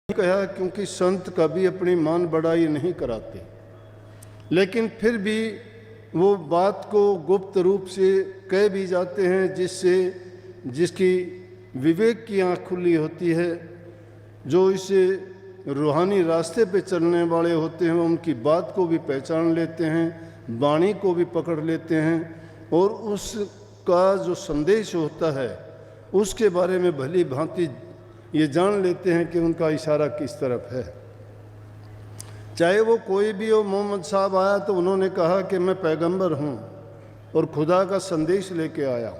कहा क्योंकि संत कभी अपनी मान बढ़ाई नहीं कराते, लेकिन फिर भी वो बात को गुप्त रूप से कह भी जाते हैं जिससे जिसकी विवेक की आँख खुली होती है। जो इसे रूहानी रास्ते पे चलने वाले होते हैं उनकी बात को भी पहचान लेते हैं, वाणी को भी पकड़ लेते हैं और उसका जो संदेश होता है उसके बारे में भली भांति ये जान लेते हैं कि उनका इशारा किस तरफ है। चाहे वो कोई भी हो, मोहम्मद साहब आया तो उन्होंने कहा कि मैं पैगंबर हूँ और खुदा का संदेश लेके आया।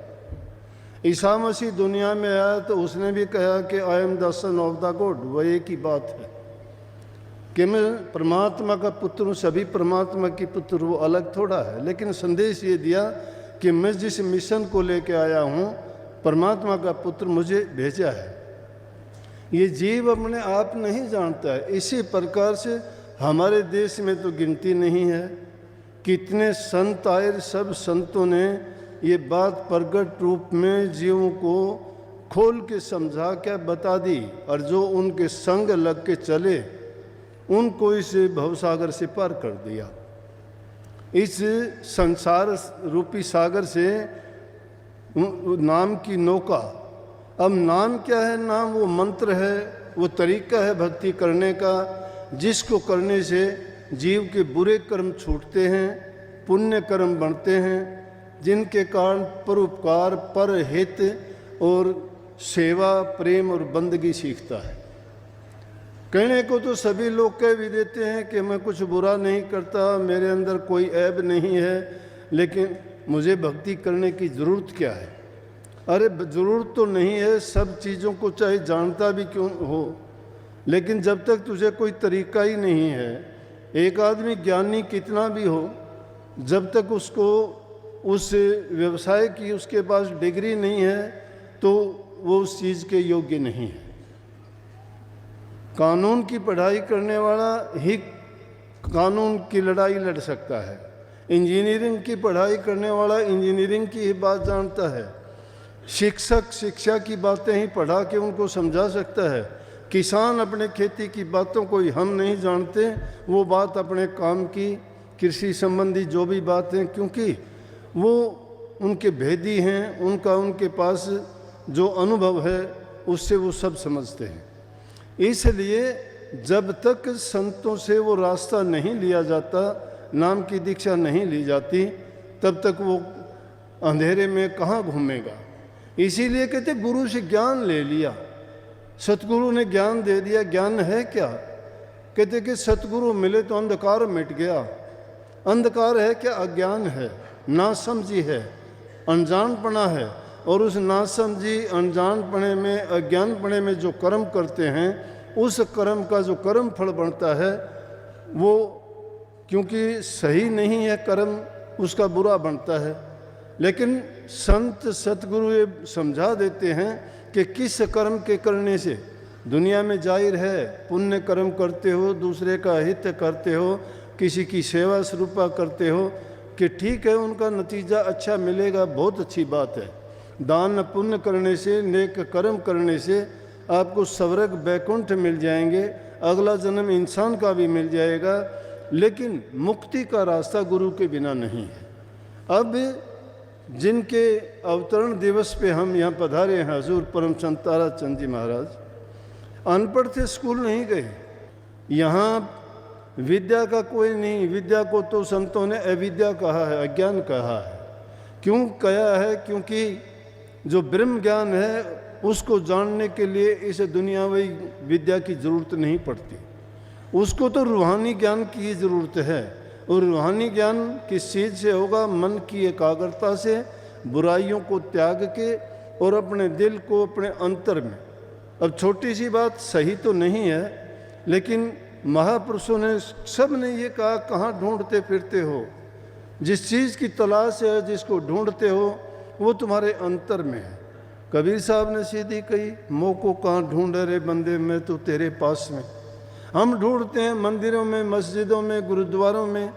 ईसा मसीह दुनिया में आया तो उसने भी कहा कि I am the son of the God. वह एक ही बात है कि मैं परमात्मा का पुत्र हूँ। सभी परमात्मा की पुत्र, वो अलग थोड़ा है, लेकिन संदेश ये दिया कि मैं जिस मिशन को लेके आया हूँ परमात्मा का पुत्र मुझे भेजा है। ये जीव अपने आप नहीं जानता है। इसी प्रकार से हमारे देश में तो गिनती नहीं है, कितने संत आए, सब संतों ने ये बात प्रगट रूप में जीवों को खोल के समझा के बता दी, और जो उनके संग लग के चले उनको इस भवसागर से पार कर दिया। इस संसार रूपी सागर से नाम की नौका, अब नाम क्या है? नाम वो मंत्र है, वो तरीका है भक्ति करने का, जिसको करने से जीव के बुरे कर्म छूटते हैं, पुण्य कर्म बनते हैं, जिनके कारण परोपकार, परहित और सेवा, प्रेम और बंदगी सीखता है। कहने को तो सभी लोग कह भी देते हैं कि मैं कुछ बुरा नहीं करता, मेरे अंदर कोई ऐब नहीं है, लेकिन मुझे भक्ति करने की ज़रूरत क्या है? अरे ज़रूरत तो नहीं है, सब चीज़ों को चाहे जानता भी क्यों हो, लेकिन जब तक तुझे कोई तरीका ही नहीं है, एक आदमी ज्ञानी कितना भी हो, जब तक उसको उस व्यवसाय की उसके पास डिग्री नहीं है तो वो उस चीज़ के योग्य नहीं है। कानून की पढ़ाई करने वाला ही कानून की लड़ाई लड़ सकता है। इंजीनियरिंग की पढ़ाई करने वाला इंजीनियरिंग की ही बात जानता है। शिक्षक शिक्षा की बातें ही पढ़ा के उनको समझा सकता है। किसान अपने खेती की बातों को ही हम नहीं जानते, वो बात अपने काम की, कृषि संबंधी जो भी बातें, क्योंकि वो उनके भेदी हैं, उनके पास जो अनुभव है उससे वो सब समझते हैं। इसलिए जब तक संतों से वो रास्ता नहीं लिया जाता, नाम की दीक्षा नहीं ली जाती, तब तक वो अंधेरे में कहाँ घूमेगा। इसीलिए कहते गुरु से ज्ञान ले लिया, सतगुरु ने ज्ञान दे दिया। ज्ञान है क्या? कहते कि सतगुरु मिले तो अंधकार मिट गया। अंधकार है क्या? अज्ञान है, नासमझी है, अनजानपना है। और उस नासमझी, अनजानपने में, अज्ञानपने में जो कर्म करते हैं, उस कर्म का जो कर्म फल बनता है वो क्योंकि सही नहीं है कर्म, उसका बुरा बनता है। लेकिन संत सतगुरु ये समझा देते हैं कि किस कर्म के करने से दुनिया में जाहिर है पुण्य कर्म करते हो, दूसरे का हित करते हो, किसी की सेवा स्वरूपा करते हो, कि ठीक है उनका नतीजा अच्छा मिलेगा, बहुत अच्छी बात है। दान पुण्य करने से, नेक कर्म करने से आपको स्वर्ग बैकुंठ मिल जाएंगे, अगला जन्म इंसान का भी मिल जाएगा, लेकिन मुक्ति का रास्ता गुरु के बिना नहीं है। अब जिनके अवतरण दिवस पे हम यहाँ पधारे हैं, हजूर परम चंद तारा चंद जी महाराज, अनपढ़ थे, स्कूल नहीं गए। यहाँ विद्या का कोई नहीं, विद्या को तो संतों ने अविद्या कहा है, अज्ञान कहा है। क्यों कहा है? क्योंकि जो ब्रह्म ज्ञान है उसको जानने के लिए इस दुनियावी विद्या की ज़रूरत नहीं पड़ती, उसको तो रूहानी ज्ञान की ज़रूरत है। और रूहानी ज्ञान किस चीज़ से होगा? मन की एकाग्रता से, बुराइयों को त्याग के और अपने दिल को अपने अंतर में। अब छोटी सी बात सही तो नहीं है, लेकिन महापुरुषों ने सब ने ये कहा, कहाँ ढूंढते फिरते हो? जिस चीज़ की तलाश है, जिसको ढूंढते हो, वो तुम्हारे अंतर में है। कबीर साहब ने सीधी कही, मोह को कहाँ ढूंढे रे बंदे, मैं तो तेरे पास में। हम ढूंढते हैं मंदिरों में, मस्जिदों में, गुरुद्वारों में,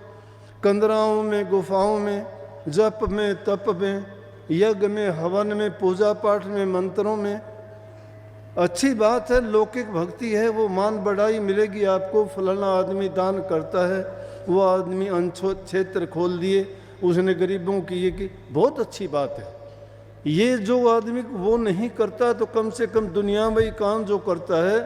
कंदराओं में, गुफाओं में, जप में, तप में, यज्ञ में, हवन में, पूजा पाठ में, मंत्रों में, अच्छी बात है, लौकिक भक्ति है, वो मान बढ़ाई मिलेगी आपको, फलाना आदमी दान करता है, वो आदमी अन्न क्षेत्र खोल दिए, उसने गरीबों की ये की, बहुत अच्छी बात है। ये जो आदमी वो नहीं करता तो कम से कम दुनियावी काम जो करता है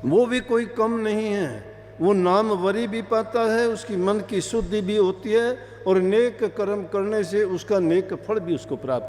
वो भी कोई कम नहीं है, वो नामवरी भी पाता है, उसकी मन की शुद्धि भी होती है और नेक कर्म करने से उसका नेक फल भी उसको प्राप्त